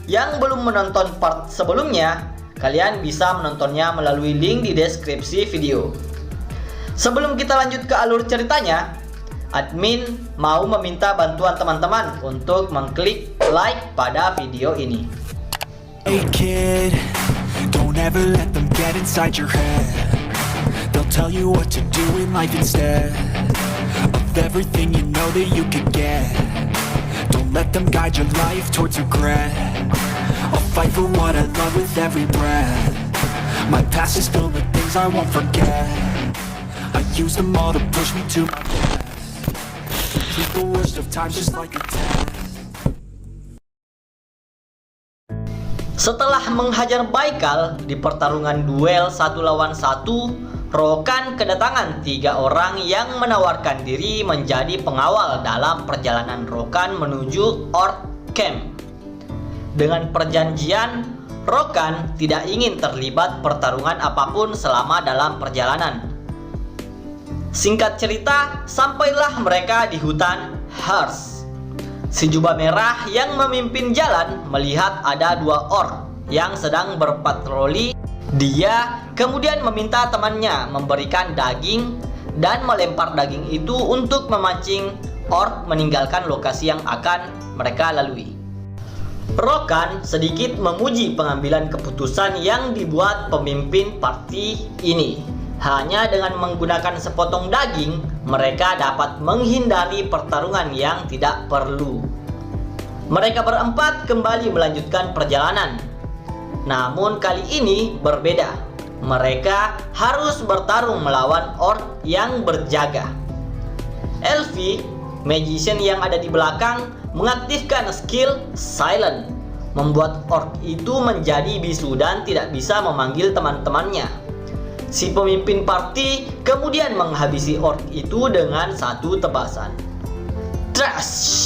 yang belum menonton part sebelumnya, kalian bisa menontonnya melalui link di deskripsi video. Sebelum kita lanjut ke alur ceritanya, admin mau meminta bantuan teman-teman untuk mengklik like pada video ini. Hey kid, don't ever let them get inside your head. They'll tell you what to do in life instead of everything you know that you could get. Don't let them guide your life towards regret. I'll fight for what I love with every breath. My past is filled with things I won't forget. I use them all to push me to my best. Treat the worst of times just like a test. Setelah menghajar Baikal di pertarungan duel 1 lawan 1, Rokan kedatangan 3 orang yang menawarkan diri menjadi pengawal dalam perjalanan Rokan menuju Orc Camp. Dengan perjanjian, Rokan tidak ingin terlibat pertarungan apapun selama dalam perjalanan. Singkat cerita, sampailah mereka di hutan Hearth. Si jubah merah yang memimpin jalan melihat ada 2 orc yang sedang berpatroli. Dia kemudian meminta temannya memberikan daging dan melempar daging itu untuk memancing orc meninggalkan lokasi yang akan mereka lalui. Rokan sedikit memuji pengambilan keputusan yang dibuat pemimpin party ini. Hanya dengan menggunakan sepotong daging, mereka dapat menghindari pertarungan yang tidak perlu. Mereka berempat kembali melanjutkan perjalanan. Namun kali ini berbeda. Mereka harus bertarung melawan orc yang berjaga. Elfie, magician yang ada di belakang, mengaktifkan skill Silent, membuat orc itu menjadi bisu dan tidak bisa memanggil teman-temannya. Si pemimpin party kemudian menghabisi orc itu dengan satu tebasan. Trash!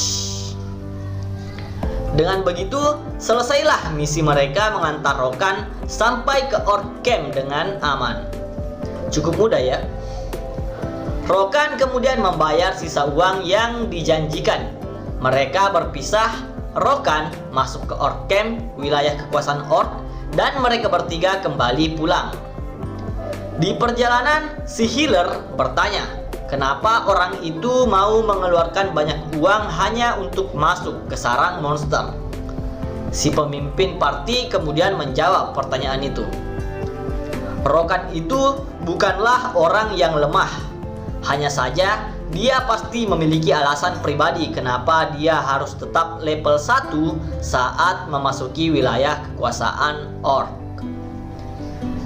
Dengan begitu, selesailah misi mereka mengantar Rokan sampai ke Orc Camp dengan aman. Cukup mudah ya. Rokan kemudian membayar sisa uang yang dijanjikan. Mereka berpisah. Rokan masuk ke Orc Camp, wilayah kekuasaan Orc, dan mereka bertiga kembali pulang. Di perjalanan, si healer bertanya, kenapa orang itu mau mengeluarkan banyak uang hanya untuk masuk ke sarang monster? Si pemimpin party kemudian menjawab pertanyaan itu. Rokan itu bukanlah orang yang lemah. Hanya saja dia pasti memiliki alasan pribadi kenapa dia harus tetap level 1 saat memasuki wilayah kekuasaan orc.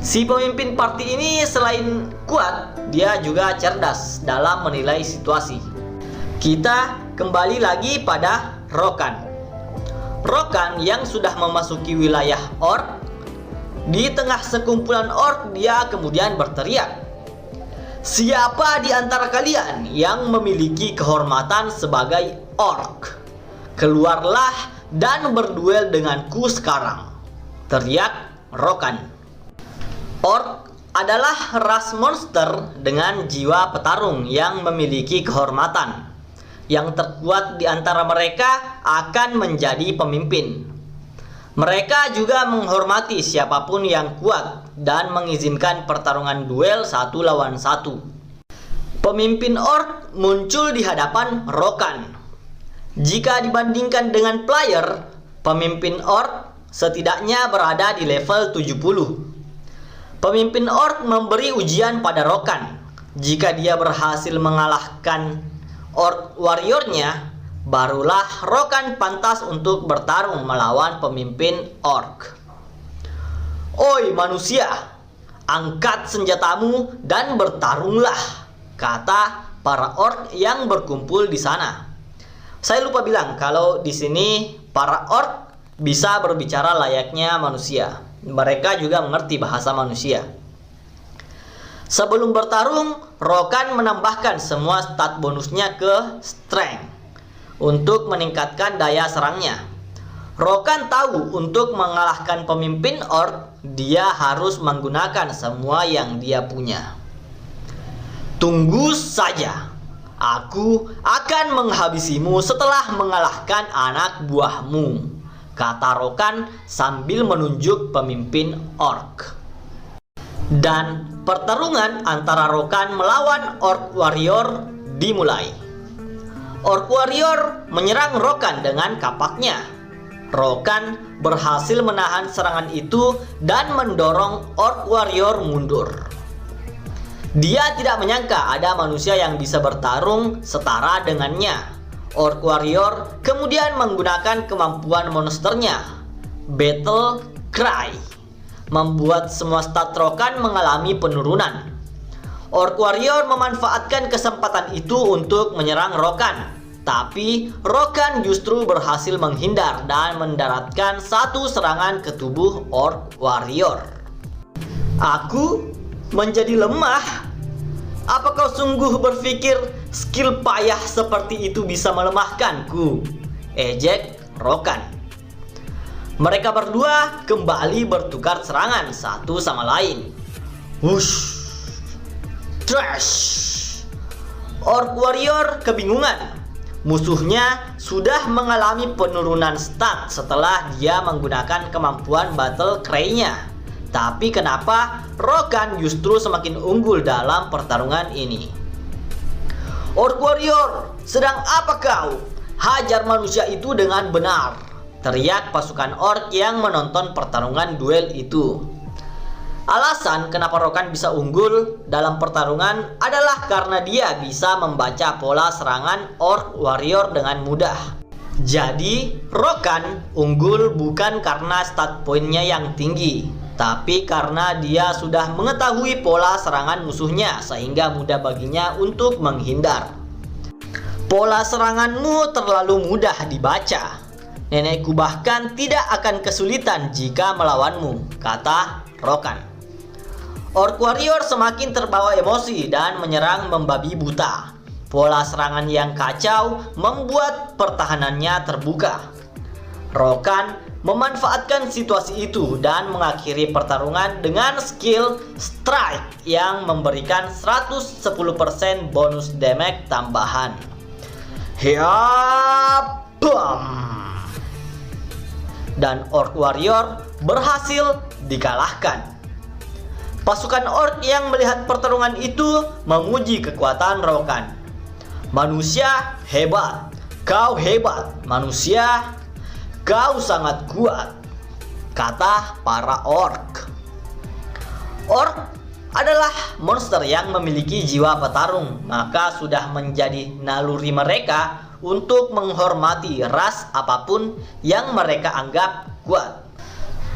Si pemimpin party ini selain kuat, dia juga cerdas dalam menilai situasi. Kita kembali lagi pada Rokan. Rokan yang sudah memasuki wilayah orc. Di tengah sekumpulan orc, dia kemudian berteriak, "Siapa di antara kalian yang memiliki kehormatan sebagai orc? Keluarlah dan berduel denganku sekarang!" teriak Rokan. Orc adalah ras monster dengan jiwa petarung yang memiliki kehormatan. Yang terkuat di antara mereka akan menjadi pemimpin. Mereka juga menghormati siapapun yang kuat dan mengizinkan pertarungan duel 1 lawan 1. Pemimpin orc muncul di hadapan Rokan. Jika dibandingkan dengan player, pemimpin orc setidaknya berada di level 70. Pemimpin orc memberi ujian pada Rokan. Jika dia berhasil mengalahkan orc warriornya, barulah Rokan pantas untuk bertarung melawan pemimpin orc. "Oi manusia, angkat senjatamu dan bertarunglah," kata para orc yang berkumpul di sana. Saya lupa bilang kalau di sini para orc bisa berbicara layaknya manusia. Mereka juga mengerti bahasa manusia. Sebelum bertarung, Rokan menambahkan semua stat bonusnya ke strength untuk meningkatkan daya serangnya. Rokan tahu untuk mengalahkan pemimpin orc, dia harus menggunakan semua yang dia punya. "Tunggu saja, aku akan menghabisimu setelah mengalahkan anak buahmu," kata Rokan sambil menunjuk pemimpin orc. Dan pertarungan antara Rokan melawan Orc Warrior dimulai. Orc Warrior menyerang Rokan dengan kapaknya. Rokan berhasil menahan serangan itu dan mendorong Orc Warrior mundur. Dia tidak menyangka ada manusia yang bisa bertarung setara dengannya. Orc Warrior kemudian menggunakan kemampuan monsternya, Battle Cry, membuat semua stat Rokan mengalami penurunan. Orc Warrior memanfaatkan kesempatan itu untuk menyerang Rokan, tapi Rokan justru berhasil menghindar dan mendaratkan satu serangan ke tubuh Orc Warrior. Aku menjadi lemah. Apa kau sungguh berpikir skill payah seperti itu bisa melemahkanku? Ejek Rokan. Mereka berdua kembali bertukar serangan satu sama lain. Wush. Trash. Orc Warrior kebingungan. Musuhnya sudah mengalami penurunan stat setelah dia menggunakan kemampuan Battle Cry-nya. Tapi kenapa Rokan justru semakin unggul dalam pertarungan ini? Orc Warrior, sedang apa kau? Hajar manusia itu dengan benar, teriak pasukan orc yang menonton pertarungan duel itu. Alasan kenapa Rokan bisa unggul dalam pertarungan adalah karena dia bisa membaca pola serangan Orc Warrior dengan mudah. Jadi, Rokan unggul bukan karena stat poinnya yang tinggi, tapi karena dia sudah mengetahui pola serangan musuhnya sehingga mudah baginya untuk menghindar. Pola seranganmu terlalu mudah dibaca. Nenekku bahkan tidak akan kesulitan jika melawanmu, kata Rokan. Orc Warrior semakin terbawa emosi dan menyerang membabi buta. Pola serangan yang kacau membuat pertahanannya terbuka. Rokan memanfaatkan situasi itu dan mengakhiri pertarungan dengan skill Strike yang memberikan 110% bonus damage tambahan. Bam! Dan Orc Warrior berhasil dikalahkan. Pasukan orc yang melihat pertarungan itu memuji kekuatan Rokan. Manusia hebat, kau hebat, manusia. Kau sangat kuat, kata para orc. Orc adalah monster yang memiliki jiwa petarung, maka sudah menjadi naluri mereka untuk menghormati ras apapun yang mereka anggap kuat.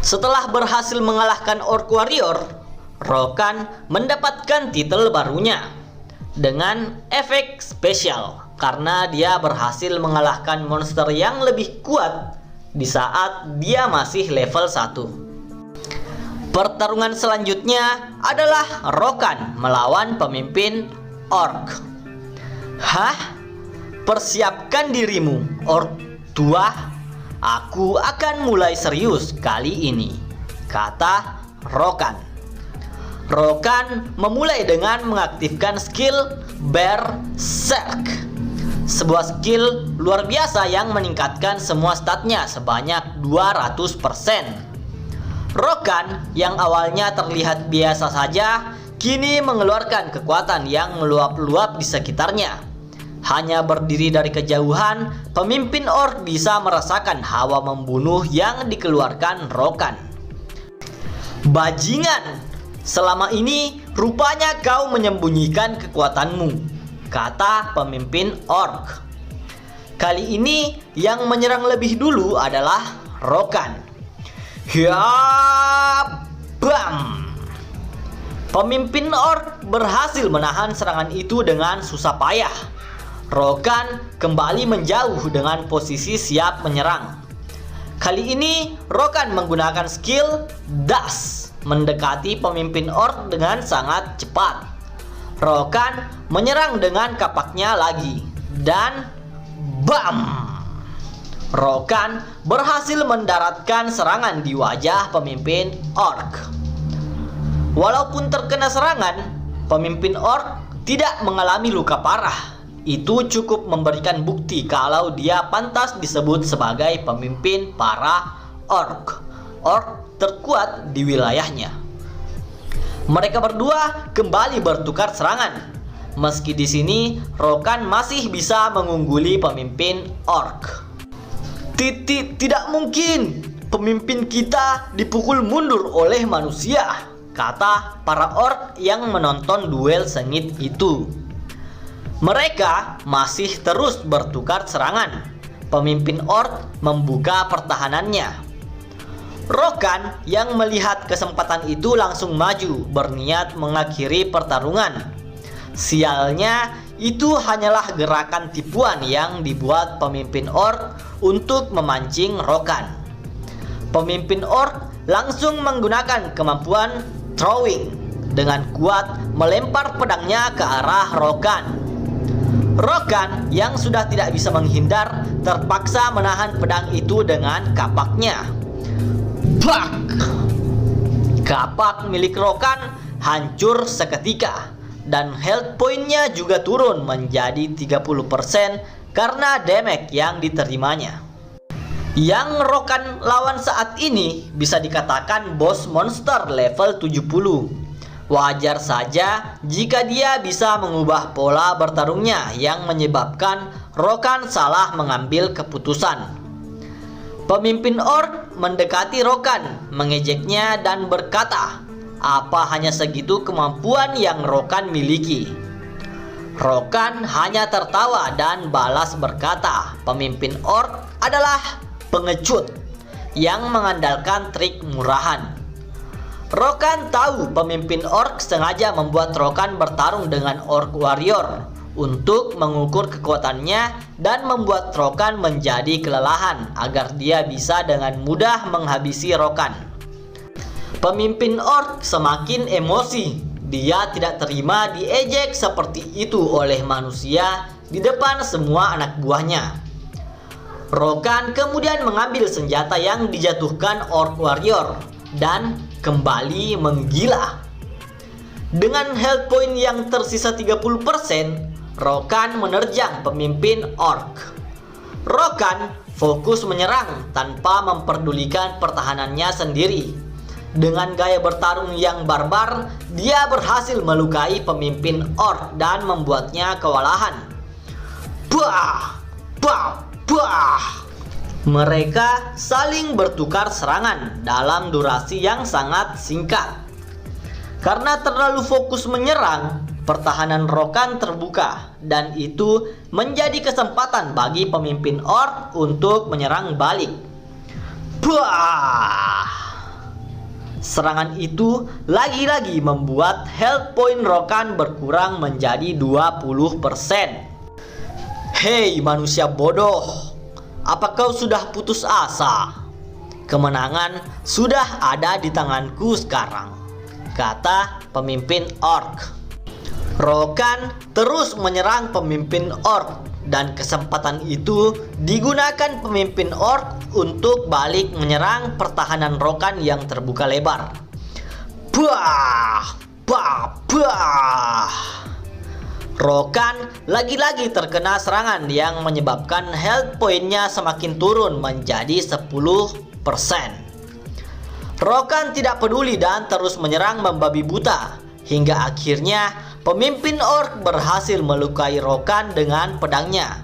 Setelah berhasil mengalahkan Orc Warrior, Rokan mendapatkan titel barunya dengan efek spesial karena dia berhasil mengalahkan monster yang lebih kuat di saat dia masih level 1. Pertarungan selanjutnya adalah Rokan melawan pemimpin orc. Hah? Persiapkan dirimu, orc tua. Aku akan mulai serius kali ini, kata Rokan. Rokan memulai dengan mengaktifkan skill Berserk, sebuah skill luar biasa yang meningkatkan semua statnya sebanyak 200%. Rokan yang awalnya terlihat biasa saja, kini mengeluarkan kekuatan yang meluap-luap di sekitarnya. Hanya berdiri dari kejauhan, pemimpin orc bisa merasakan hawa membunuh yang dikeluarkan Rokan. Bajingan! Selama ini rupanya kau menyembunyikan kekuatanmu, kata pemimpin orc. Kali ini yang menyerang lebih dulu adalah Rokan. Bam! Pemimpin orc berhasil menahan serangan itu dengan susah payah. Rokan kembali menjauh dengan posisi siap menyerang. Kali ini Rokan menggunakan skill Dash, mendekati pemimpin orc dengan sangat cepat. Rokan menyerang dengan kapaknya lagi dan bam! Rokan berhasil mendaratkan serangan di wajah pemimpin orc. Walaupun terkena serangan, pemimpin orc tidak mengalami luka parah. itu cukup memberikan bukti kalau dia pantas disebut sebagai pemimpin para orc. Orc terkuat di wilayahnya. Mereka berdua kembali bertukar serangan. Meski di sini Rokan masih bisa mengungguli pemimpin orc. Tidak mungkin, pemimpin kita dipukul mundur oleh manusia, kata para orc yang menonton duel sengit itu. Mereka masih terus bertukar serangan. Pemimpin orc membuka pertahanannya. Rokan yang melihat kesempatan itu langsung maju, berniat mengakhiri pertarungan. Sialnya, itu hanyalah gerakan tipuan yang dibuat pemimpin orc untuk memancing Rokan. Pemimpin orc langsung menggunakan kemampuan throwing dengan kuat melempar pedangnya ke arah Rokan. Rokan yang sudah tidak bisa menghindar terpaksa menahan pedang itu dengan kapaknya. Bak! Kapak milik Rokan hancur seketika. Dan health point-nya juga turun menjadi 30% karena damage yang diterimanya. Yang Rokan lawan saat ini bisa dikatakan boss monster level 70. Wajar saja jika dia bisa mengubah pola bertarungnya yang menyebabkan Rokan salah mengambil keputusan. Pemimpin orc mendekati Rokan, mengejeknya dan berkata, apa hanya segitu kemampuan yang Rokan miliki? Rokan hanya tertawa dan balas berkata, pemimpin orc adalah pengecut yang mengandalkan trik murahan. Rokan tahu pemimpin orc sengaja membuat Rokan bertarung dengan orc warrior untuk mengukur kekuatannya dan membuat Rokan menjadi kelelahan agar dia bisa dengan mudah menghabisi Rokan. Pemimpin orc semakin emosi. Dia tidak terima diejek seperti itu oleh manusia di depan semua anak buahnya. Rokan kemudian mengambil senjata yang dijatuhkan orc warrior dan kembali menggila. Dengan health point yang tersisa 30%, Rokan menerjang pemimpin orc. Rokan fokus menyerang tanpa memperdulikan pertahanannya sendiri. Dengan gaya bertarung yang barbar, dia berhasil melukai pemimpin orc dan membuatnya kewalahan. Bah! Bah! Bah! Mereka saling bertukar serangan dalam durasi yang sangat singkat. Karena terlalu fokus menyerang, pertahanan Rokan terbuka dan itu menjadi kesempatan bagi pemimpin orc untuk menyerang balik. Bah! Serangan itu lagi-lagi membuat health point Rokan berkurang menjadi 20%. Hei manusia bodoh, apa kau sudah putus asa? Kemenangan sudah ada di tanganku sekarang, kata pemimpin orc. Rokan terus menyerang pemimpin orc dan kesempatan itu digunakan pemimpin orc untuk balik menyerang pertahanan Rokan yang terbuka lebar. Bah! Bah! Bah! Rokan lagi-lagi terkena serangan yang menyebabkan health point-nya semakin turun menjadi 10%. Rokan tidak peduli dan terus menyerang membabi buta, hingga akhirnya pemimpin orc berhasil melukai Rokan dengan pedangnya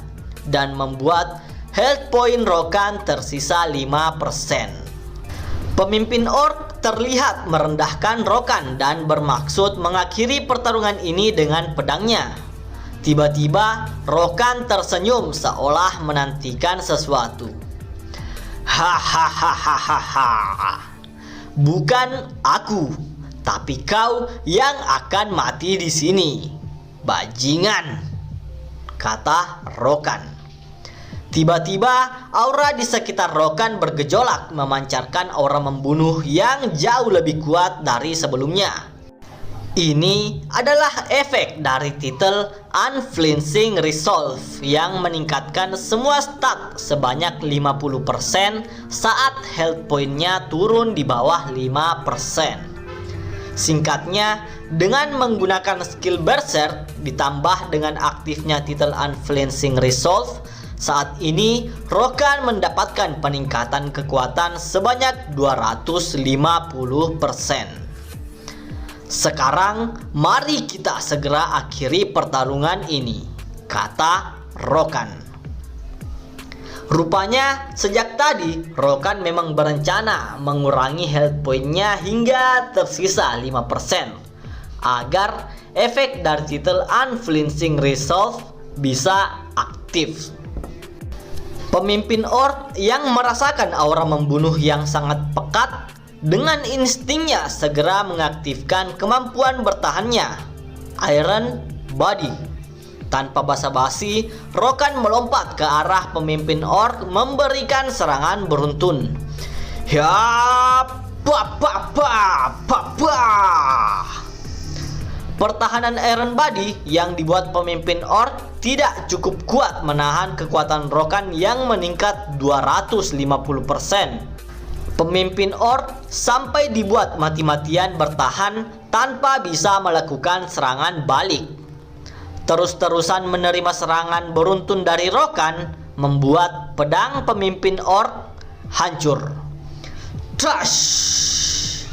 dan membuat health point Rokan tersisa 5%. Pemimpin orc terlihat merendahkan Rokan dan bermaksud mengakhiri pertarungan ini dengan pedangnya. Tiba-tiba Rokan tersenyum seolah menantikan sesuatu. Hahaha. Bukan aku, tapi kau yang akan mati di sini, bajingan, kata Rokan. Tiba-tiba aura di sekitar Rokan bergejolak, memancarkan aura membunuh yang jauh lebih kuat dari sebelumnya. Ini adalah efek dari titel Unflinching Resolve yang meningkatkan semua stat sebanyak 50% saat health point-nya turun di bawah 5%. Singkatnya, dengan menggunakan skill Berserk ditambah dengan aktifnya titel Unflinching Resolve, saat ini Rokan mendapatkan peningkatan kekuatan sebanyak 250%. Sekarang, mari kita segera akhiri pertarungan ini, kata Rokan. Rupanya sejak tadi Rokan memang berencana mengurangi health point-nya hingga tersisa 5% agar efek dari titel Unflinching Resolve bisa aktif. Pemimpin orc yang merasakan aura membunuh yang sangat pekat dengan instingnya segera mengaktifkan kemampuan bertahannya, Iron Body. Tanpa basa-basi, Rokan melompat ke arah pemimpin orc memberikan serangan beruntun. Ya, pertahanan Iron Body yang dibuat pemimpin orc tidak cukup kuat menahan kekuatan Rokan yang meningkat 250%. Pemimpin orc sampai dibuat mati-matian bertahan tanpa bisa melakukan serangan balik. Terus-terusan menerima serangan beruntun dari Rokan membuat pedang pemimpin orc hancur. Trash!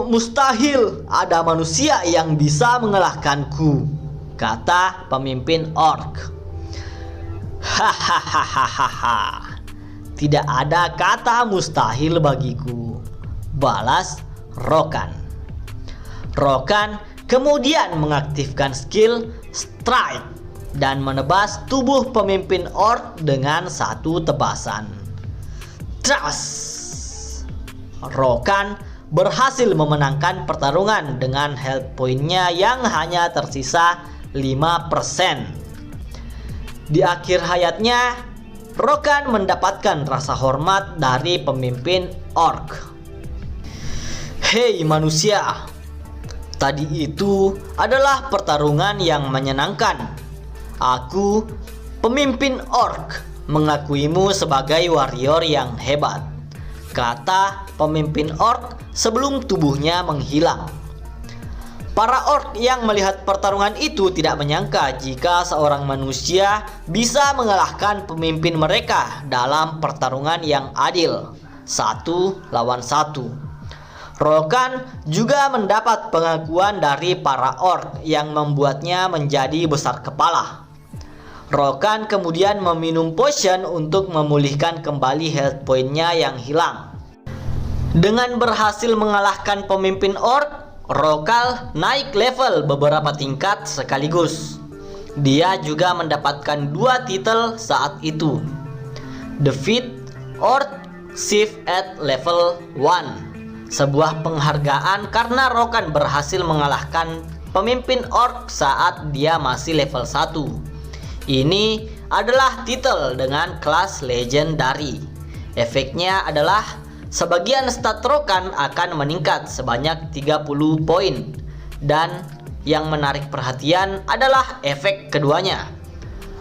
Mustahil ada manusia yang bisa mengalahkanku, kata pemimpin orc. Hahaha. Tidak ada kata mustahil bagiku, balas Rokan. Rokan kemudian mengaktifkan skill Strike dan menebas tubuh pemimpin orc dengan satu tebasan. Tras! Rokan berhasil memenangkan pertarungan dengan health point-nya yang hanya tersisa 5%. Di akhir hayatnya, Rokan mendapatkan rasa hormat dari pemimpin orc. Hei manusia, tadi itu adalah pertarungan yang menyenangkan. Aku, pemimpin orc, mengakuimu sebagai warrior yang hebat, kata pemimpin orc sebelum tubuhnya menghilang. Para orc yang melihat pertarungan itu tidak menyangka jika seorang manusia bisa mengalahkan pemimpin mereka dalam pertarungan yang adil, 1 lawan 1. Rokan juga mendapat pengakuan dari para orc yang membuatnya menjadi besar kepala. Rokan kemudian meminum potion untuk memulihkan kembali health point-nya yang hilang. Dengan berhasil mengalahkan pemimpin orc, Rokan naik level beberapa tingkat sekaligus. Dia juga mendapatkan 2 titel saat itu, Defeat Orc Chief at level 1. Sebuah penghargaan karena Rokan berhasil mengalahkan pemimpin orc saat dia masih level 1. Ini adalah titel dengan kelas legendary. Efeknya adalah sebagian stat Rokan akan meningkat sebanyak 30 poin. Dan yang menarik perhatian adalah efek keduanya.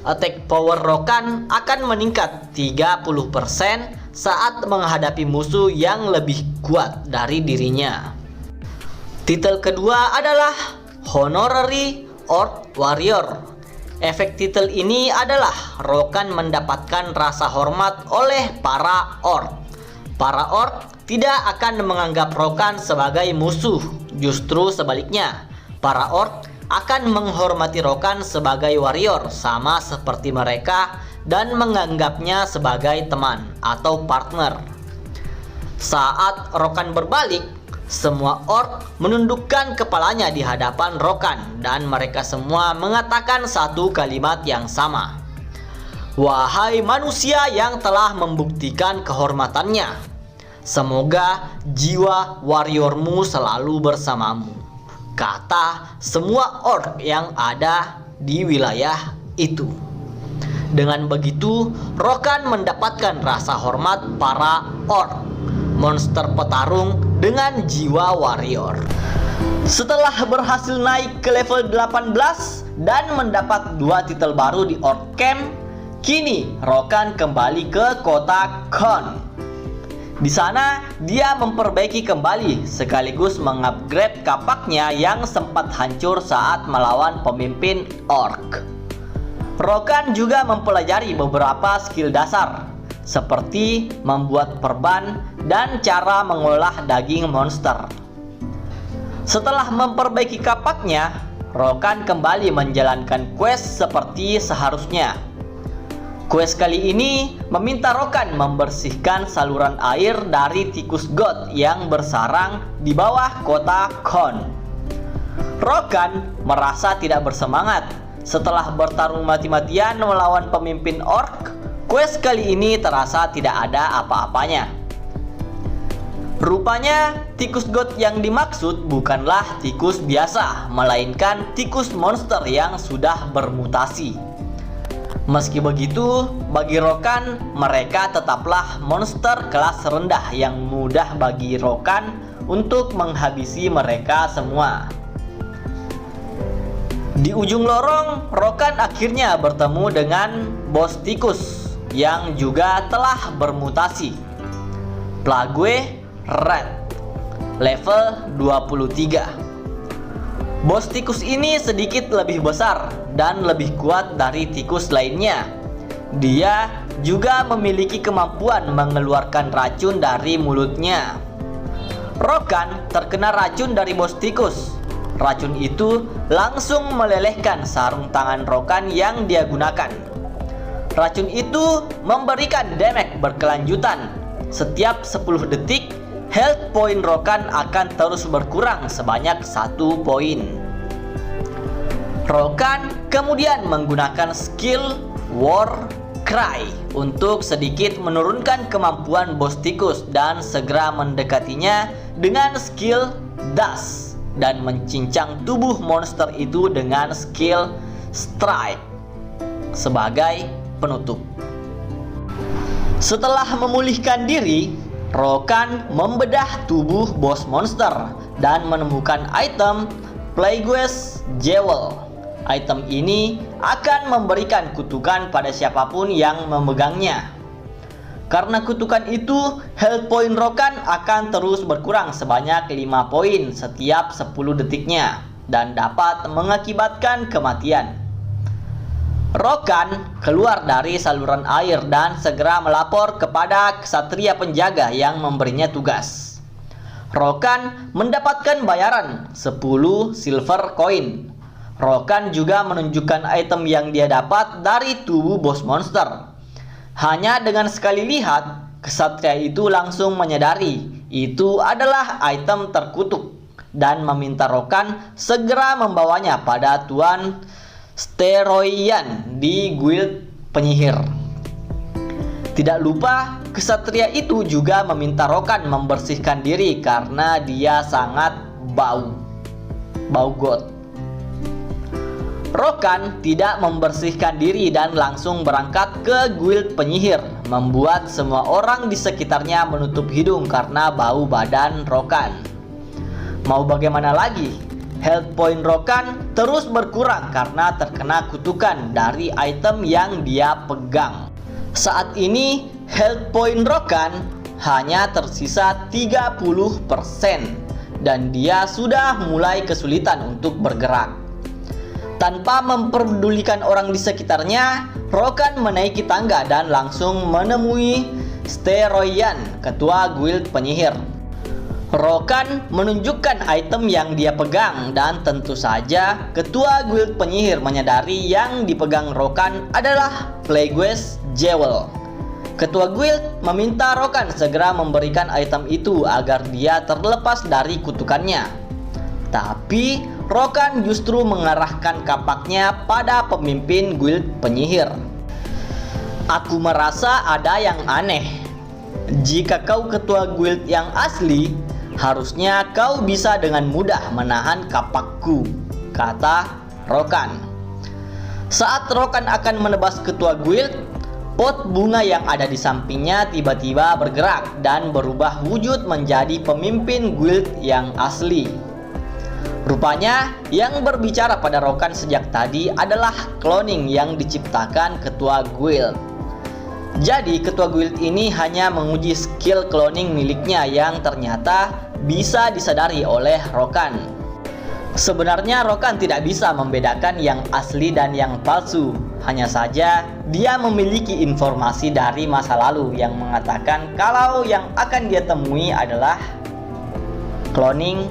Attack power Rokan akan meningkat 30% saat menghadapi musuh yang lebih kuat dari dirinya. Titel kedua adalah Honorary Orc Warrior. Efek titel ini adalah Rokan mendapatkan rasa hormat oleh para orc. Para orc tidak akan menganggap Rokan sebagai musuh, justru sebaliknya. Para orc akan menghormati Rokan sebagai warrior sama seperti mereka dan menganggapnya sebagai teman atau partner. Saat Rokan berbalik, semua orc menundukkan kepalanya di hadapan Rokan dan mereka semua mengatakan satu kalimat yang sama. Wahai manusia yang telah membuktikan kehormatannya, semoga jiwa warriormu selalu bersamamu, kata semua orc yang ada di wilayah itu. Dengan begitu, Rokan mendapatkan rasa hormat para orc, monster petarung dengan jiwa warrior. Setelah berhasil naik ke level 18 dan mendapat 2 titel baru di Orc Camp, kini Rokan kembali ke kota Khon. Di sana, dia memperbaiki kembali sekaligus mengupgrade kapaknya yang sempat hancur saat melawan pemimpin orc. Rokan juga mempelajari beberapa skill dasar, seperti membuat perban dan cara mengolah daging monster. Setelah memperbaiki kapaknya, Rokan kembali menjalankan quest seperti seharusnya. Quest kali ini meminta Rokan membersihkan saluran air dari tikus god yang bersarang di bawah kota Khon. Rokan merasa tidak bersemangat setelah bertarung mati-matian melawan pemimpin orc. Quest kali ini terasa tidak ada apa-apanya. Rupanya tikus god yang dimaksud bukanlah tikus biasa, melainkan tikus monster yang sudah bermutasi. Meski begitu, bagi Rokan, mereka tetaplah monster kelas rendah yang mudah bagi Rokan untuk menghabisi mereka semua. Di ujung lorong, Rokan akhirnya bertemu dengan bos tikus yang juga telah bermutasi. Plague Red, level 23. Bos tikus ini sedikit lebih besar dan lebih kuat dari tikus lainnya. Dia juga memiliki kemampuan mengeluarkan racun dari mulutnya. Rokan terkena racun dari bos tikus. Racun itu langsung melelehkan sarung tangan Rokan yang dia gunakan. Racun itu memberikan damage berkelanjutan. Setiap 10 detik, health point Rokan akan terus berkurang sebanyak 1 poin. Rokan kemudian menggunakan skill War Cry untuk sedikit menurunkan kemampuan bos tikus dan segera mendekatinya dengan skill Dash dan mencincang tubuh monster itu dengan skill Strike sebagai penutup. Setelah memulihkan diri, Rokan membedah tubuh bos monster dan menemukan item Plague's Jewel. Item ini akan memberikan kutukan pada siapapun yang memegangnya. Karena kutukan itu, health point Rokan akan terus berkurang sebanyak 5 poin setiap 10 detiknya dan dapat mengakibatkan kematian. Rokan keluar dari saluran air dan segera melapor kepada ksatria penjaga yang memberinya tugas. Rokan mendapatkan bayaran 10 silver coin. Rokan juga menunjukkan item yang dia dapat dari tubuh bos monster. Hanya dengan sekali lihat, ksatria itu langsung menyadari itu adalah item terkutuk dan meminta Rokan segera membawanya pada Tuan Steroian di guild penyihir. Tidak lupa, ksatria itu juga meminta Rokan membersihkan diri karena dia sangat bau god. Rokan tidak membersihkan diri dan langsung berangkat ke guild penyihir, membuat semua orang di sekitarnya menutup hidung karena bau badan Rokan. Mau bagaimana lagi? Health point Rokan terus berkurang karena terkena kutukan dari item yang dia pegang. Saat ini health point Rokan hanya tersisa 30% dan dia sudah mulai kesulitan untuk bergerak. Tanpa memperdulikan orang di sekitarnya, Rokan menaiki tangga dan langsung menemui Steroian, ketua guild penyihir. Rokan menunjukkan item yang dia pegang dan tentu saja ketua guild penyihir menyadari yang dipegang Rokan adalah Plague's Jewel. Ketua guild meminta Rokan segera memberikan item itu agar dia terlepas dari kutukannya. Tapi Rokan justru mengarahkan kapaknya pada pemimpin guild penyihir. Aku merasa ada yang aneh. Jika kau ketua guild yang asli, harusnya kau bisa dengan mudah menahan kapakku, kata Rokan. Saat Rokan akan menebas ketua guild, pot bunga yang ada di sampingnya tiba-tiba bergerak dan berubah wujud menjadi pemimpin guild yang asli. Rupanya yang berbicara pada Rokan sejak tadi adalah cloning yang diciptakan ketua guild. Jadi ketua guild ini hanya menguji skill cloning miliknya yang ternyata bisa disadari oleh Rokan. Sebenarnya Rokan tidak bisa membedakan yang asli dan yang palsu. Hanya saja dia memiliki informasi dari masa lalu yang mengatakan kalau yang akan dia temui adalah cloning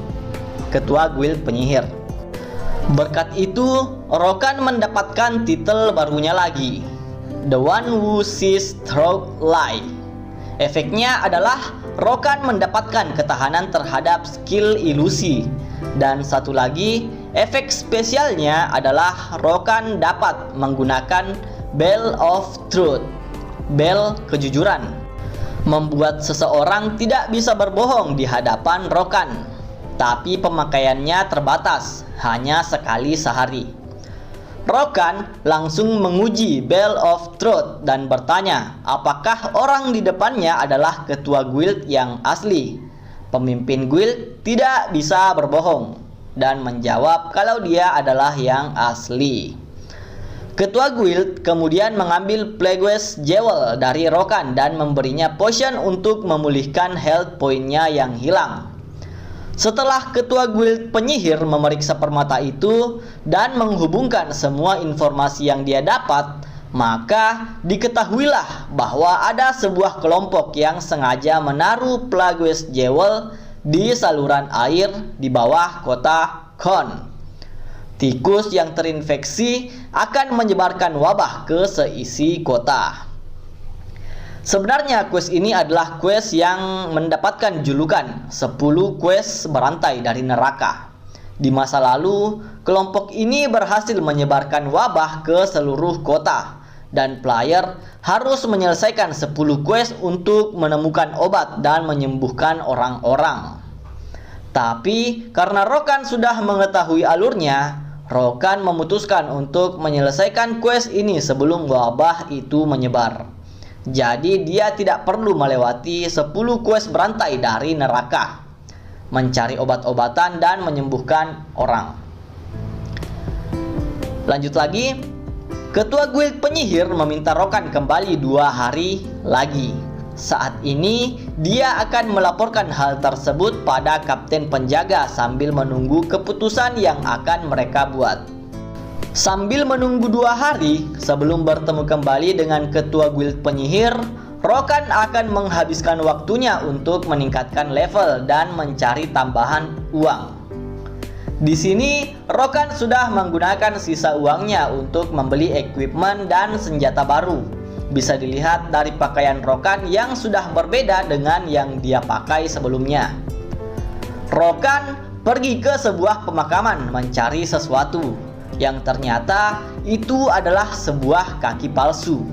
ketua guild penyihir. Berkat itu, Rokan mendapatkan titel barunya lagi, The One Who Sees Through Lie. Efeknya adalah Rokan mendapatkan ketahanan terhadap skill ilusi. Dan satu lagi, efek spesialnya adalah Rokan dapat menggunakan Bell of Truth, bel kejujuran, membuat seseorang tidak bisa berbohong di hadapan Rokan. Tapi pemakaiannya terbatas, hanya sekali sehari. Rokan langsung menguji Bell of Truth dan bertanya apakah orang di depannya adalah ketua guild yang asli. Pemimpin guild tidak bisa berbohong dan menjawab kalau dia adalah yang asli. Ketua guild kemudian mengambil Plagueis Jewel dari Rokan dan memberinya potion untuk memulihkan health point-nya yang hilang. Setelah ketua guild penyihir memeriksa permata itu dan menghubungkan semua informasi yang dia dapat, maka diketahuilah bahwa ada sebuah kelompok yang sengaja menaruh Plagueis Jewel di saluran air di bawah kota Khon. Tikus yang terinfeksi akan menyebarkan wabah ke seisi kota. Sebenarnya quest ini adalah quest yang mendapatkan julukan 10 quest berantai dari neraka. Di masa lalu, kelompok ini berhasil menyebarkan wabah ke seluruh kota dan player harus menyelesaikan 10 quest untuk menemukan obat dan menyembuhkan orang-orang. Tapi karena Rokan sudah mengetahui alurnya, Rokan memutuskan untuk menyelesaikan quest ini sebelum wabah itu menyebar. Jadi dia tidak perlu melewati 10 quest berantai dari neraka, mencari obat-obatan dan menyembuhkan orang. Lanjut lagi, ketua guild penyihir meminta Rokan kembali 2 hari lagi. Saat ini dia akan melaporkan hal tersebut pada kapten penjaga sambil menunggu keputusan yang akan mereka buat. Sambil menunggu 2 hari sebelum bertemu kembali dengan ketua guild penyihir, Rokan akan menghabiskan waktunya untuk meningkatkan level dan mencari tambahan uang. Di sini Rokan sudah menggunakan sisa uangnya untuk membeli equipment dan senjata baru. Bisa dilihat dari pakaian Rokan yang sudah berbeda dengan yang dia pakai sebelumnya. Rokan pergi ke sebuah pemakaman mencari sesuatu yang ternyata itu adalah sebuah kaki palsu.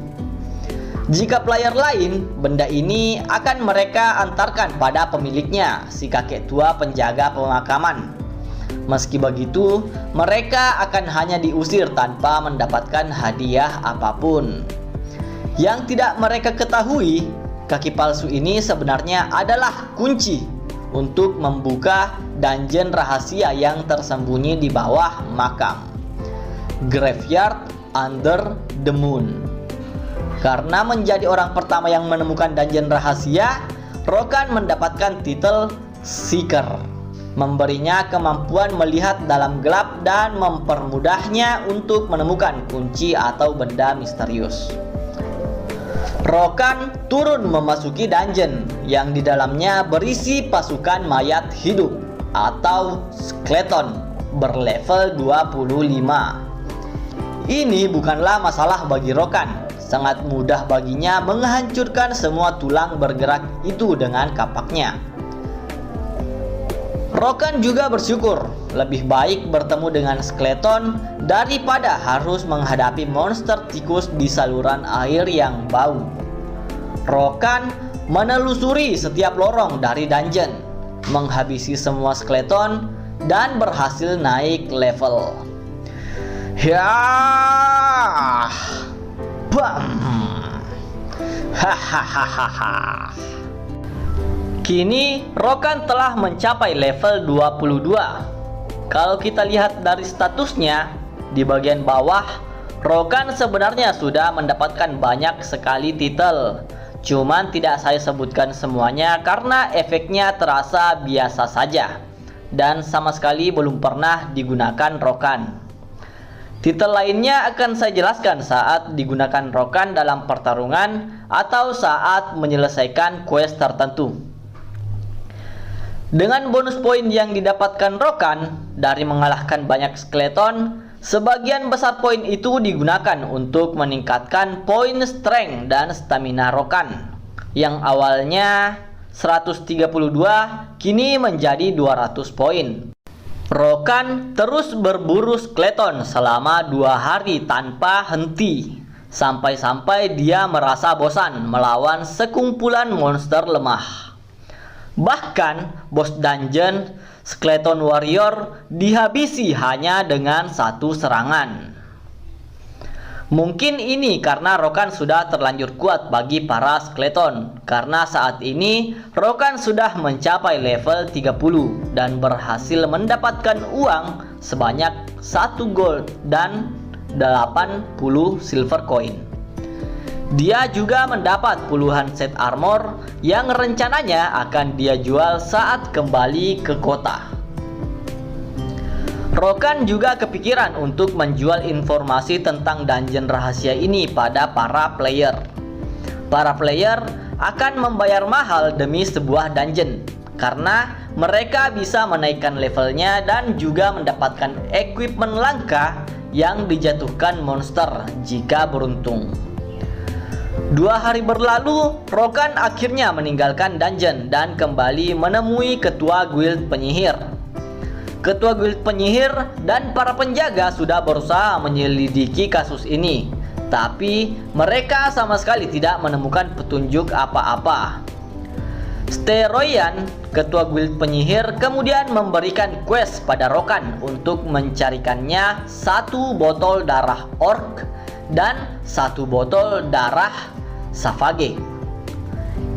Jika player lain, benda ini akan mereka antarkan pada pemiliknya, si kakek tua penjaga pemakaman. Meski begitu, mereka akan hanya diusir tanpa mendapatkan hadiah apapun. Yang tidak mereka ketahui, kaki palsu ini sebenarnya adalah kunci untuk membuka dungeon rahasia yang tersembunyi di bawah makam, Graveyard Under the Moon. Karena menjadi orang pertama yang menemukan dungeon rahasia, Rokan mendapatkan titel Seeker, memberinya kemampuan melihat dalam gelap dan mempermudahnya untuk menemukan kunci atau benda misterius. Rokan turun memasuki dungeon yang di dalamnya berisi pasukan mayat hidup atau skeleton berlevel 25. Ini bukanlah masalah bagi Rokan. Sangat mudah baginya menghancurkan semua tulang bergerak itu dengan kapaknya. Rokan juga bersyukur lebih baik bertemu dengan skeleton daripada harus menghadapi monster tikus di saluran air yang bau. Rokan menelusuri setiap lorong dari dungeon, menghabisi semua skeleton dan berhasil naik level. Ya, bam, hahaha. Kini Rokan telah mencapai level 22. Kalau kita lihat dari statusnya, di bagian bawah Rokan sebenarnya sudah mendapatkan banyak sekali titel, cuman tidak saya sebutkan semuanya karena efeknya terasa biasa saja dan sama sekali belum pernah digunakan Rokan. Titel lainnya akan saya jelaskan saat digunakan Rokan dalam pertarungan atau saat menyelesaikan quest tertentu. Dengan bonus poin yang didapatkan Rokan dari mengalahkan banyak skeleton, sebagian besar poin itu digunakan untuk meningkatkan poin strength dan stamina Rokan yang awalnya 132 kini menjadi 200 poin. Rokan terus berburu skeleton selama 2 hari tanpa henti, sampai-sampai dia merasa bosan melawan sekumpulan monster lemah. Bahkan bos dungeon Skeleton Warrior dihabisi hanya dengan 1 serangan. Mungkin ini karena Rokan sudah terlanjur kuat bagi para skeleton, karena saat ini Rokan sudah mencapai level 30 dan berhasil mendapatkan uang sebanyak 1 gold dan 80 silver coin. Dia juga mendapat puluhan set armor yang rencananya akan dia jual saat kembali ke kota. Rokan juga kepikiran untuk menjual informasi tentang dungeon rahasia ini pada para player. Para player akan membayar mahal demi sebuah dungeon karena mereka bisa menaikkan levelnya dan juga mendapatkan equipment langka yang dijatuhkan monster jika beruntung. 2 hari berlalu, Rokan akhirnya meninggalkan dungeon dan kembali menemui ketua guild penyihir. Ketua guild penyihir dan para penjaga sudah berusaha menyelidiki kasus ini, tapi mereka sama sekali tidak menemukan petunjuk apa-apa. Steroyan, ketua guild penyihir, kemudian memberikan quest pada Rokan untuk mencarikannya 1 botol darah orc dan 1 botol darah Savage.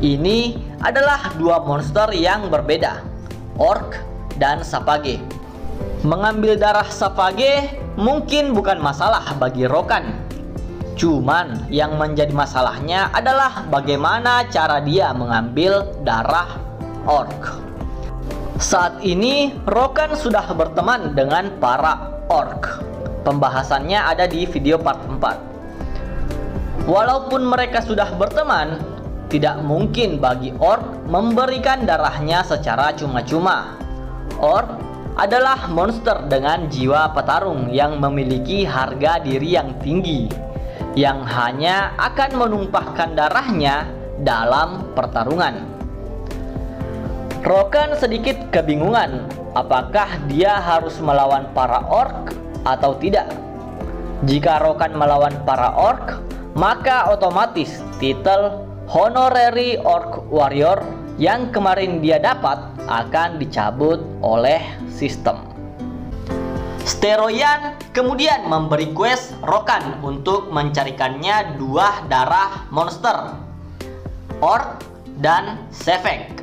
Ini adalah 2 monster yang berbeda, orc dan Savage. Mengambil darah Savage mungkin bukan masalah bagi Rokan. Cuman yang menjadi masalahnya adalah bagaimana cara dia mengambil darah orc. Saat ini Rokan sudah berteman dengan para orc. Pembahasannya ada di video part 4. Walaupun mereka sudah berteman, tidak mungkin bagi orc memberikan darahnya secara cuma-cuma. Orc adalah monster dengan jiwa petarung yang memiliki harga diri yang tinggi, yang hanya akan menumpahkan darahnya dalam pertarungan. Rokan sedikit kebingungan apakah dia harus melawan para orc atau tidak. Jika Rokan melawan para orc, maka otomatis titel Honorary Orc Warrior yang kemarin dia dapat akan dicabut oleh sistem. Steroyan kemudian memberi quest Rokan untuk mencarikannya 2 darah monster, orc dan Savage.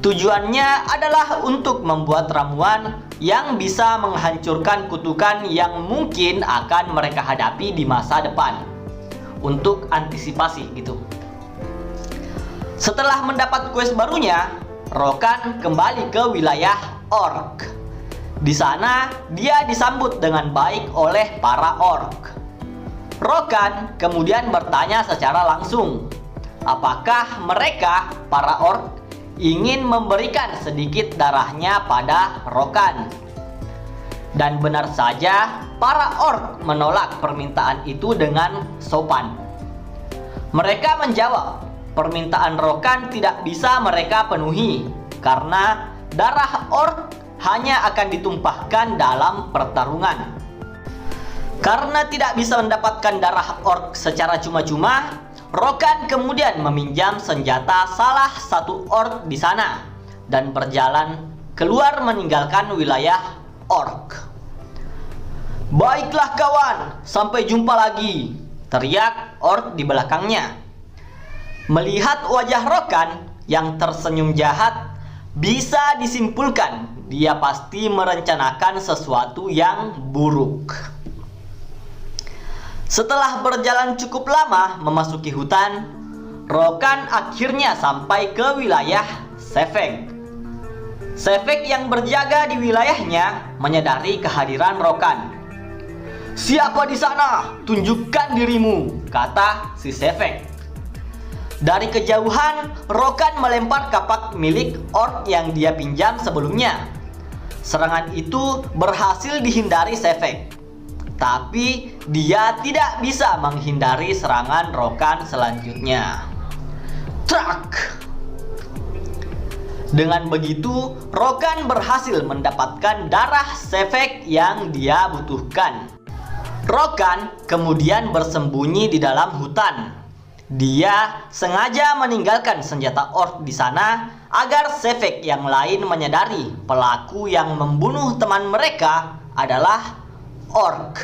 Tujuannya adalah untuk membuat ramuan yang bisa menghancurkan kutukan yang mungkin akan mereka hadapi di masa depan, untuk antisipasi gitu. Setelah mendapat quest barunya, Rokan kembali ke wilayah orc. Di sana dia disambut dengan baik oleh para orc. Rokan kemudian bertanya secara langsung, apakah mereka, para orc, ingin memberikan sedikit darahnya pada Rokan. Dan benar saja, para orc menolak permintaan itu dengan sopan. Mereka menjawab, permintaan Rokan tidak bisa mereka penuhi karena darah orc hanya akan ditumpahkan dalam pertarungan. Karena tidak bisa mendapatkan darah orc secara cuma-cuma, Rokan kemudian meminjam senjata salah satu orc di sana dan berjalan keluar meninggalkan wilayah orc. "Baiklah kawan, sampai jumpa lagi," teriak orc di belakangnya. Melihat wajah Rokan yang tersenyum jahat, bisa disimpulkan dia pasti merencanakan sesuatu yang buruk. Setelah berjalan cukup lama memasuki hutan, Rokan akhirnya sampai ke wilayah Sefek. Sefek yang berjaga di wilayahnya menyadari kehadiran Rokan. "Siapa di sana? Tunjukkan dirimu," kata si Sefek. Dari kejauhan, Rokan melempar kapak milik orc yang dia pinjam sebelumnya. Serangan itu berhasil dihindari Sefek. Tapi dia tidak bisa menghindari serangan Rokan selanjutnya. Trak! Dengan begitu, Rokan berhasil mendapatkan darah Sefek yang dia butuhkan. Rokan kemudian bersembunyi di dalam hutan. Dia sengaja meninggalkan senjata orc di sana agar Sefek yang lain menyadari pelaku yang membunuh teman mereka adalah orc.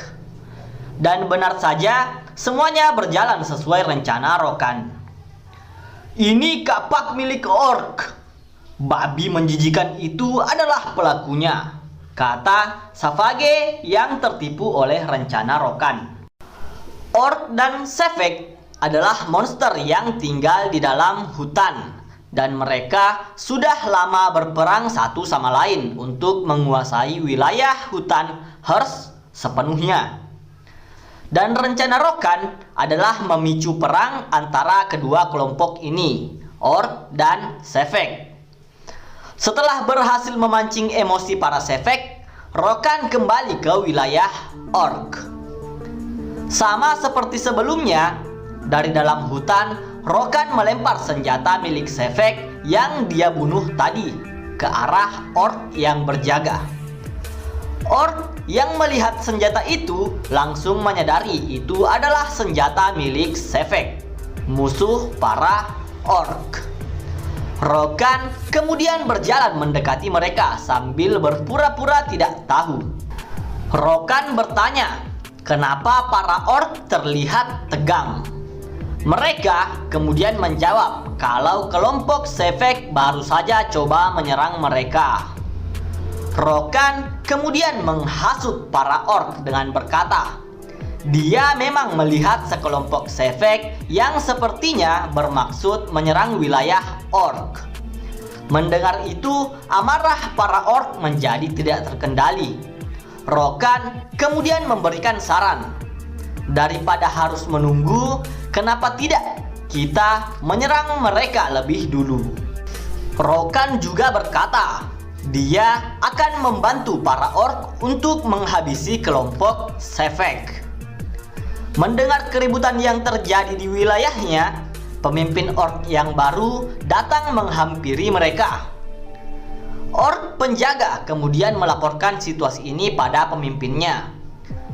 Dan benar saja, semuanya berjalan sesuai rencana Rokan. "Ini kapak milik orc. Babi menjijikan itu adalah pelakunya," kata Savage yang tertipu oleh rencana Rokan. Orc dan Sefek adalah monster yang tinggal di dalam hutan, dan mereka sudah lama berperang satu sama lain untuk menguasai wilayah hutan Hearst sepenuhnya. Dan rencana Rokan adalah memicu perang antara kedua kelompok ini, orc dan Sefek. Setelah berhasil memancing emosi para Sefek, Rokan kembali ke wilayah orc. Sama seperti sebelumnya, dari dalam hutan, Rokan melempar senjata milik Sefek yang dia bunuh tadi ke arah orc yang berjaga. Orc yang melihat senjata itu langsung menyadari itu adalah senjata milik Sefek, musuh para orc. Rokan kemudian berjalan mendekati mereka sambil berpura-pura tidak tahu. Rokan bertanya, kenapa para orc terlihat tegang. Mereka kemudian menjawab kalau kelompok Sefek baru saja coba menyerang mereka. Rokan kemudian menghasut para orc dengan berkata, dia memang melihat sekelompok Sefek yang sepertinya bermaksud menyerang wilayah orc. Mendengar itu, amarah para orc menjadi tidak terkendali. Rokan kemudian memberikan saran, daripada harus menunggu, kenapa tidak kita menyerang mereka lebih dulu. Rokan juga berkata, dia akan membantu para orc untuk menghabisi kelompok Sefek. Mendengar keributan yang terjadi di wilayahnya, pemimpin orc yang baru datang menghampiri mereka. Orc penjaga kemudian melaporkan situasi ini pada pemimpinnya.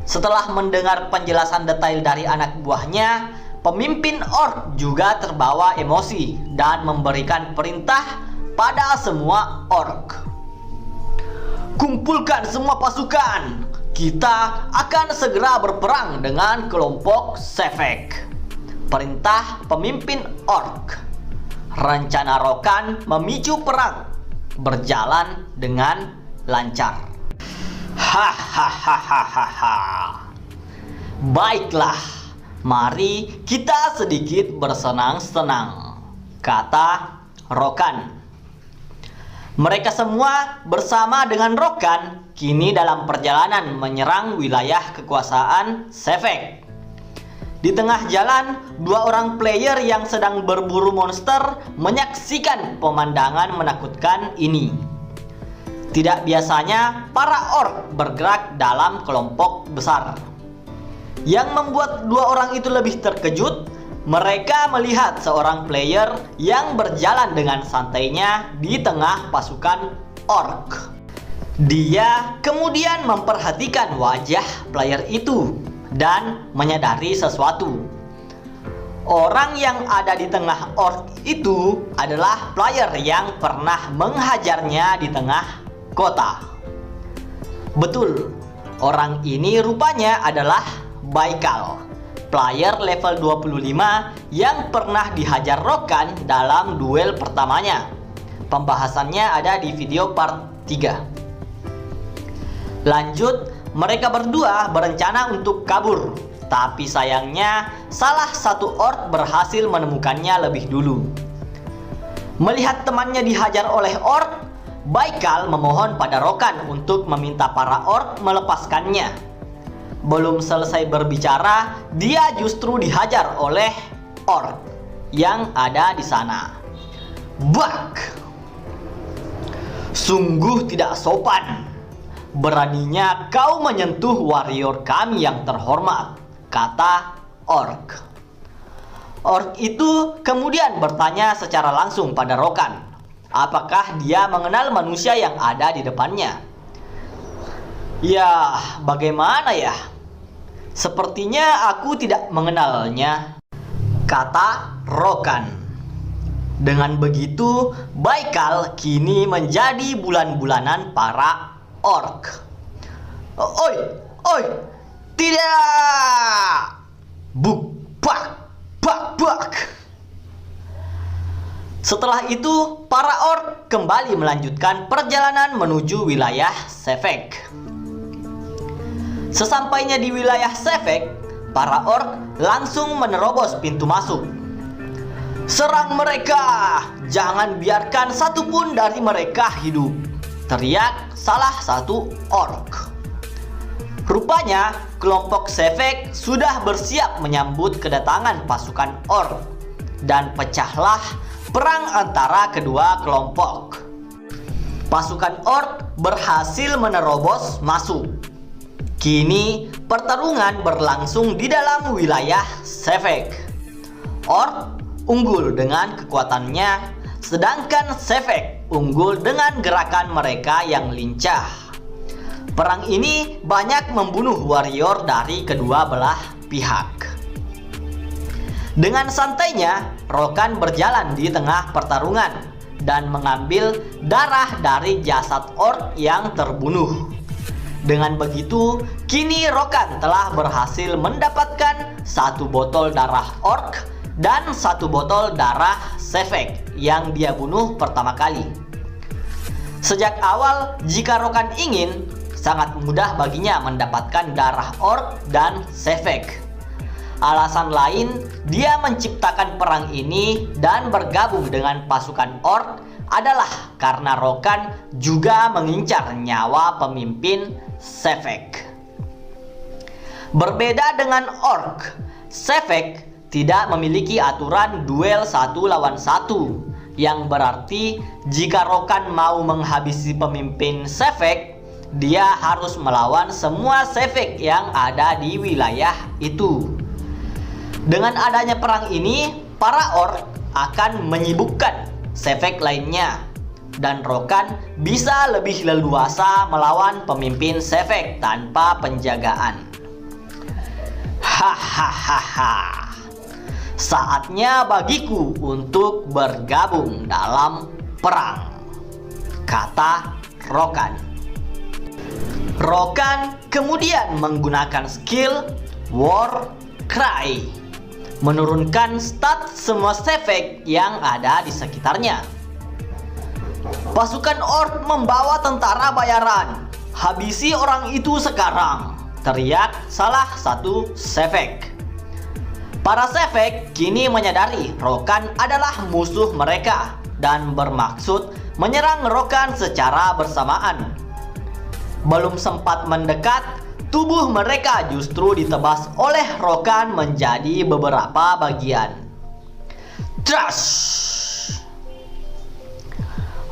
Setelah mendengar penjelasan detail dari anak buahnya, pemimpin orc juga terbawa emosi dan memberikan perintah pada semua orc. Kumpulkan semua pasukan. Kita akan segera berperang dengan kelompok Sefek. Perintah pemimpin orc. Rencana Rokan memicu perang berjalan dengan lancar. Hahaha. Baiklah, mari kita sedikit bersenang-senang, kata Rokan. Mereka semua bersama dengan Rokan kini dalam perjalanan menyerang wilayah kekuasaan Sefek. Di tengah jalan, dua orang player yang sedang berburu monster menyaksikan pemandangan menakutkan ini. Tidak biasanya para orc bergerak dalam kelompok besar. Yang membuat dua orang itu lebih terkejut, mereka melihat seorang player yang berjalan dengan santainya di tengah pasukan orc. Dia kemudian memperhatikan wajah player itu dan menyadari sesuatu. Orang yang ada di tengah orc itu adalah player yang pernah menghajarnya di tengah kota. Betul, orang ini rupanya adalah Baikal, player level 25 yang pernah dihajar Rokan dalam duel pertamanya. Pembahasannya ada di video part 3. Lanjut, mereka berdua berencana untuk kabur. Tapi sayangnya, salah satu orc berhasil menemukannya lebih dulu. Melihat temannya dihajar oleh orc, Baikal memohon pada Rokan untuk meminta para orc melepaskannya. Belum selesai berbicara, dia justru dihajar oleh orc yang ada di sana. Bak! Sungguh tidak sopan. Beraninya kau menyentuh warrior kami yang terhormat, kata orc. Orc itu kemudian bertanya secara langsung pada Rokan, apakah dia mengenal manusia yang ada di depannya. Ya, bagaimana ya? Sepertinya aku tidak mengenalnya, kata Rokan. Dengan begitu, Baikal kini menjadi bulan-bulanan para orc. Oi, oi, tidak! Buk, bak, bak, bak. Setelah itu, para orc kembali melanjutkan perjalanan menuju wilayah Sefek. Sesampainya di wilayah Sefek, para orc langsung menerobos pintu masuk. Serang mereka! Jangan biarkan satupun dari mereka hidup, teriak salah satu orc. Rupanya, kelompok Sefek sudah bersiap menyambut kedatangan pasukan orc, dan pecahlah perang antara kedua kelompok. Pasukan orc berhasil menerobos masuk. Kini pertarungan berlangsung di dalam wilayah Sefek. Orc unggul dengan kekuatannya, sedangkan Sefek unggul dengan gerakan mereka yang lincah. Perang ini banyak membunuh warrior dari kedua belah pihak. Dengan santainya, Rokan berjalan di tengah pertarungan dan mengambil darah dari jasad orc yang terbunuh. Dengan begitu, kini Rokan telah berhasil mendapatkan 1 botol darah orc dan 1 botol darah Sefek yang dia bunuh pertama kali. Sejak awal, jika Rokan ingin, sangat mudah baginya mendapatkan darah orc dan Sefek. Alasan lain, dia menciptakan perang ini dan bergabung dengan pasukan orc adalah karena Rokan juga mengincar nyawa pemimpin Sefek. Berbeda dengan orc, Sefek tidak memiliki aturan duel 1 lawan 1, yang berarti jika Rokan mau menghabisi pemimpin Sefek, dia harus melawan semua Sefek yang ada di wilayah itu. Dengan adanya perang ini, para orc akan menyibukkan Sefek lainnya, dan Rokan bisa lebih leluasa melawan pemimpin Sefek tanpa penjagaan. Hahaha. Saatnya bagiku untuk bergabung dalam perang, kata Rokan. Rokan kemudian menggunakan skill War Cry, menurunkan stat semua Sefek yang ada di sekitarnya. Pasukan orc membawa tentara bayaran. Habisi orang itu sekarang, teriak salah satu Sefek. Para Sefek kini menyadari Rokan adalah musuh mereka dan bermaksud menyerang Rokan secara bersamaan. Belum sempat mendekat, tubuh mereka justru ditebas oleh Rokan menjadi beberapa bagian. Trash!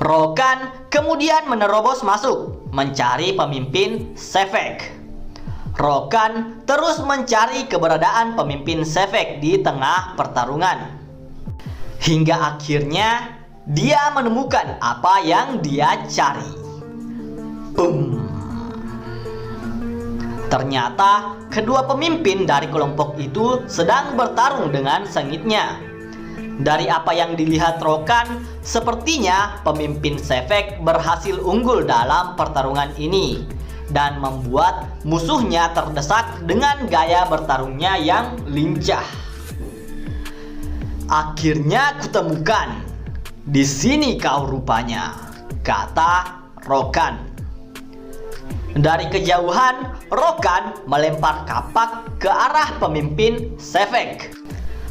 Rokan kemudian menerobos masuk, mencari pemimpin Sefek. Rokan terus mencari keberadaan pemimpin Sefek di tengah pertarungan. Hingga akhirnya dia menemukan apa yang dia cari. Boom! Ternyata kedua pemimpin dari kelompok itu sedang bertarung dengan sengitnya. Dari apa yang dilihat Rokan, sepertinya pemimpin Sefek berhasil unggul dalam pertarungan ini dan membuat musuhnya terdesak dengan gaya bertarungnya yang lincah. Akhirnya kutemukan. Di sini kau rupanya, kata Rokan. Dari kejauhan, Rokan melempar kapak ke arah pemimpin Sefek.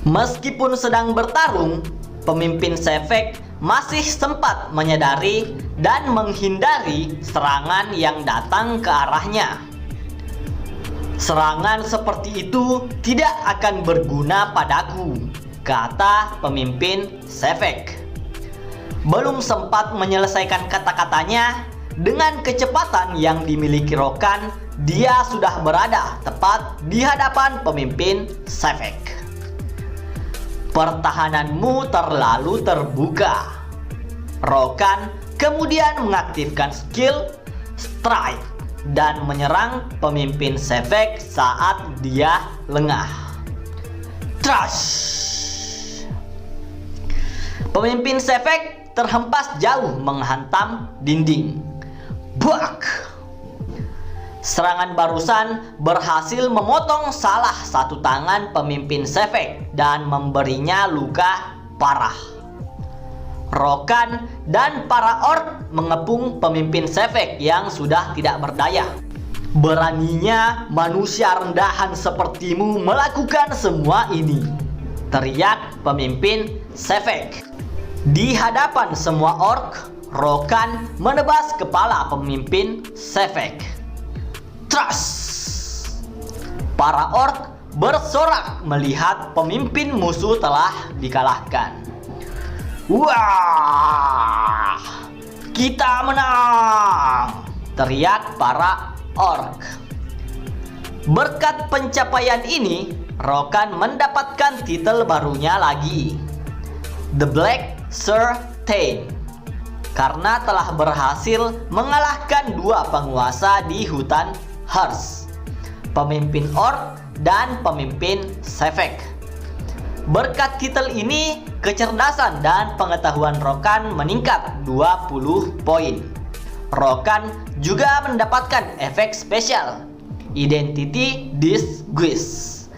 Meskipun sedang bertarung, pemimpin Sefek masih sempat menyadari dan menghindari serangan yang datang ke arahnya. "Serangan seperti itu tidak akan berguna padaku," kata pemimpin Sefek. Belum sempat menyelesaikan kata-katanya, dengan kecepatan yang dimiliki Rokan, dia sudah berada tepat di hadapan pemimpin Sefek. "Pertahananmu terlalu terbuka." Rokan kemudian mengaktifkan skill Strike dan menyerang pemimpin Sefek saat dia lengah. Trash! Pemimpin Sefek terhempas jauh menghantam dinding. Buak! Serangan barusan berhasil memotong salah satu tangan pemimpin Sefek dan memberinya luka parah. Rokan dan para orc mengepung pemimpin Sefek yang sudah tidak berdaya. "Beraninya manusia rendahan sepertimu melakukan semua ini," teriak pemimpin Sefek. Di hadapan semua orc, Rokan menebas kepala pemimpin Sefek. Trash! Para orc bersorak melihat pemimpin musuh telah dikalahkan. "Wah! Kita menang!" teriak para orc. Berkat pencapaian ini, Rokan mendapatkan titel barunya lagi, The Black Certain, karena telah berhasil mengalahkan dua penguasa di hutan Hearth, pemimpin orc dan pemimpin Sefek. Berkat titel ini, kecerdasan dan pengetahuan Rokan meningkat 20 poin. Rokan juga mendapatkan efek spesial Identity Disguise.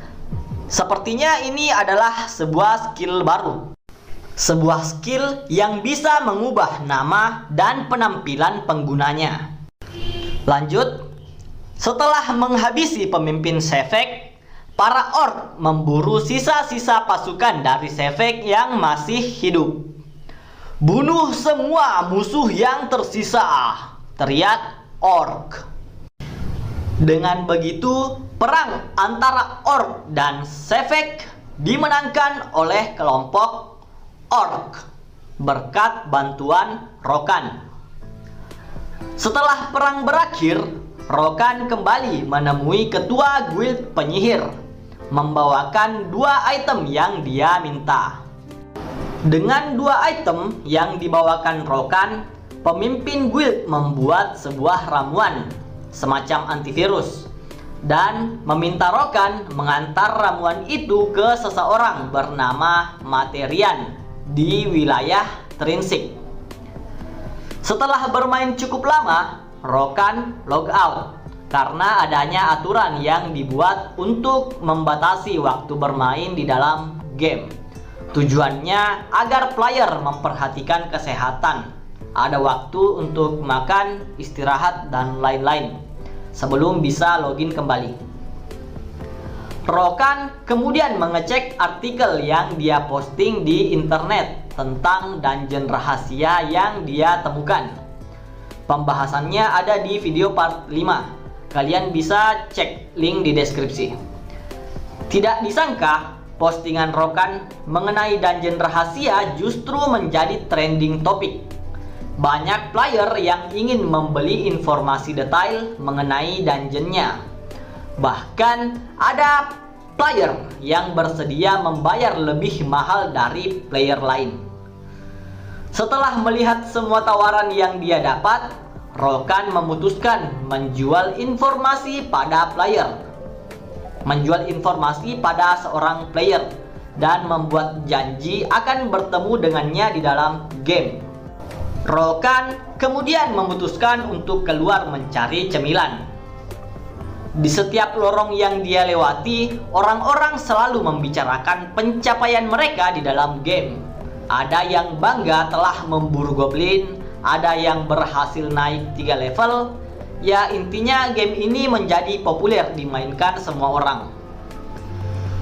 Sepertinya ini adalah sebuah skill baru. Sebuah skill yang bisa mengubah nama dan penampilan penggunanya. Lanjut, setelah menghabisi pemimpin Sefek, para orc memburu sisa-sisa pasukan dari Sefek yang masih hidup. "Bunuh semua musuh yang tersisa!" teriak orc. Dengan begitu, perang antara orc dan Sefek dimenangkan oleh kelompok orc berkat bantuan Rokan. Setelah perang berakhir, Rokan kembali menemui ketua guild penyihir, membawakan dua item yang dia minta. Dengan dua item yang dibawakan Rokan, pemimpin guild membuat sebuah ramuan semacam antivirus dan meminta Rokan mengantar ramuan itu ke seseorang bernama Materian di wilayah Trinsik. Setelah bermain cukup lama, Rokan log out karena adanya aturan yang dibuat untuk membatasi waktu bermain di dalam game. Tujuannya agar player memperhatikan kesehatan, ada waktu untuk makan, istirahat, dan lain-lain sebelum bisa login kembali. Rokan kemudian mengecek artikel yang dia posting di internet tentang dungeon rahasia yang dia temukan. Pembahasannya ada di video part 5. Kalian bisa cek link di deskripsi. Tidak disangka, postingan Rokan mengenai dungeon rahasia justru menjadi trending topik. Banyak player yang ingin membeli informasi detail mengenai dungeonnya. Bahkan ada player yang bersedia membayar lebih mahal dari player lain. Setelah melihat semua tawaran yang dia dapat, Rokan memutuskan menjual informasi pada seorang player dan membuat janji akan bertemu dengannya di dalam game. Rokan kemudian memutuskan untuk keluar mencari cemilan. Di setiap lorong yang dia lewati, orang-orang selalu membicarakan pencapaian mereka di dalam game. Ada yang bangga telah memburu goblin, ada yang berhasil naik 3 level, Ya intinya game ini menjadi populer dimainkan semua orang.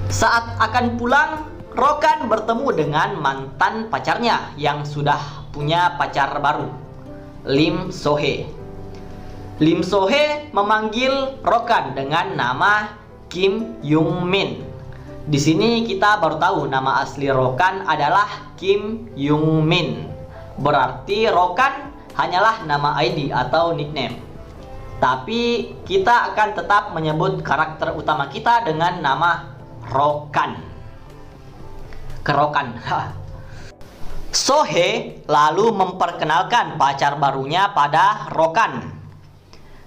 Saat akan pulang, Rokan bertemu dengan mantan pacarnya yang sudah punya pacar baru, Lim So-hee. Lim So-hee memanggil Rokan dengan nama Kim Young-min. Di sini kita baru tahu nama asli Rokan adalah Kim Young-min. Berarti Rokan hanyalah nama ID atau nickname. Tapi kita akan tetap menyebut karakter utama kita dengan nama Rokan. Kerokan. So-hee lalu memperkenalkan pacar barunya pada Rokan.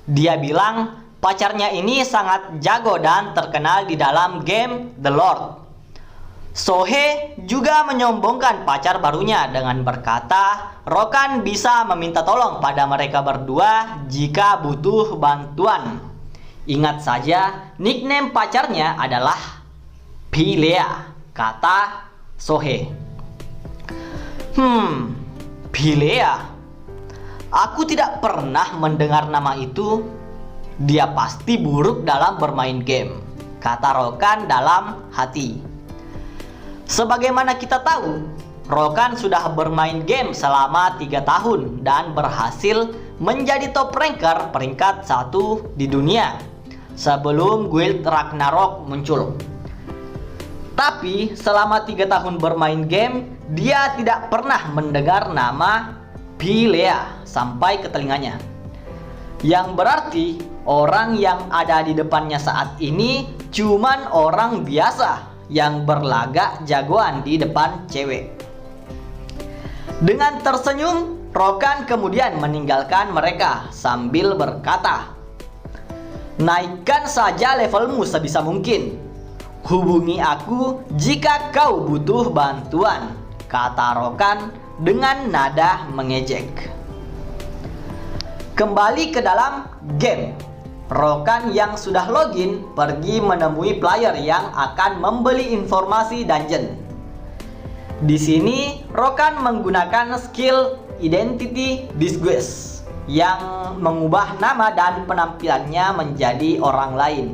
Dia bilang pacarnya ini sangat jago dan terkenal di dalam game The Lord. So-hee juga menyombongkan pacar barunya dengan berkata Rokan bisa meminta tolong pada mereka berdua jika butuh bantuan. Ingat saja, nickname pacarnya adalah Pilea, kata So-hee. Pilea. Aku tidak pernah mendengar nama itu. Dia pasti buruk dalam bermain game, kata Rokan dalam hati. Sebagaimana kita tahu, Rokan sudah bermain game selama 3 tahun dan berhasil menjadi top ranker peringkat 1 di dunia sebelum Guild Ragnarok muncul. Tapi selama 3 tahun bermain game, dia tidak pernah mendengar nama Pilea sampai ke telinganya. Yang berarti orang yang ada di depannya saat ini cuman orang biasa yang berlagak jagoan di depan cewek. Dengan tersenyum, Rokan kemudian meninggalkan mereka sambil berkata, "Naikkan saja levelmu sebisa mungkin. Hubungi aku jika kau butuh bantuan," kata Rokan dengan nada mengejek. Kembali ke dalam game, Rokan yang sudah login pergi menemui player yang akan membeli informasi dungeon. Di sini Rokan menggunakan skill Identity Disguise yang mengubah nama dan penampilannya menjadi orang lain.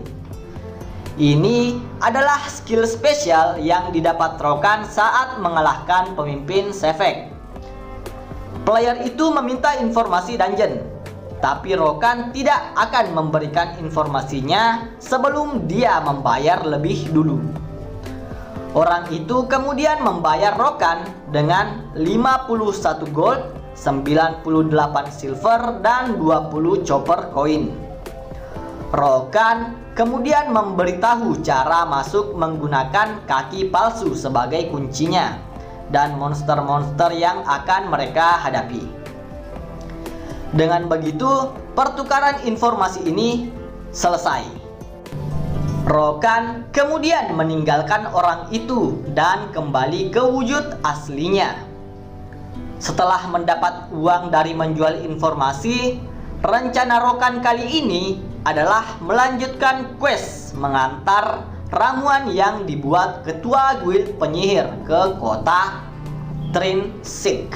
Ini adalah skill spesial yang didapat Rokan saat mengalahkan pemimpin Shefek. Player itu meminta informasi dungeon, tapi Rokan tidak akan memberikan informasinya sebelum dia membayar lebih dulu. Orang itu kemudian membayar Rokan dengan 51 gold, 98 silver, dan 20 chopper koin. Rokan kemudian memberitahu cara masuk menggunakan kaki palsu sebagai kuncinya dan monster-monster yang akan mereka hadapi. Dengan begitu, pertukaran informasi ini selesai. Rokan kemudian meninggalkan orang itu dan kembali ke wujud aslinya. Setelah mendapat uang dari menjual informasi, rencana Rokan kali ini adalah melanjutkan quest mengantar ramuan yang dibuat ketua guild penyihir ke kota Trinsik.